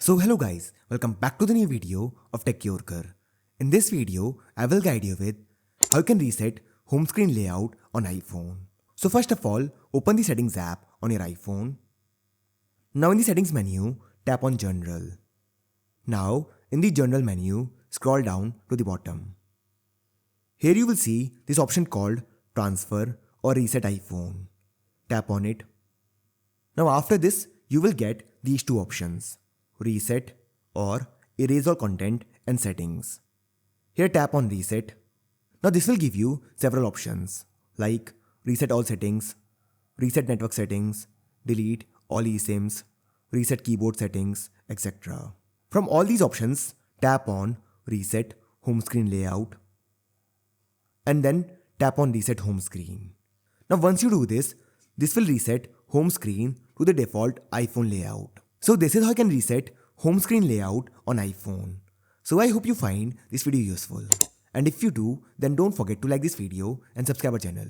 So hello guys, welcome back to the new video of Tech Yorker. In this video, I will guide you with how you can reset home screen layout on iPhone. So first of all, open the settings app on your iPhone. Now in the settings menu, tap on General. Now in the General menu, scroll down to the bottom. Here you will see this option called Transfer or Reset iPhone. Tap on it. Now after this, you will get these two options. Reset or erase all content and settings. Here tap on reset. Now this will give you several options like reset all settings, reset network settings, delete all eSIMs, reset keyboard settings, etc. From all these options, tap on reset home screen layout and then tap on reset home screen. Now once you do this, this will reset home screen to the default iPhone layout. So this is how you can reset home screen layout on iPhone. So I hope you find this video useful. And if you do, then don't forget to like this video and subscribe our channel.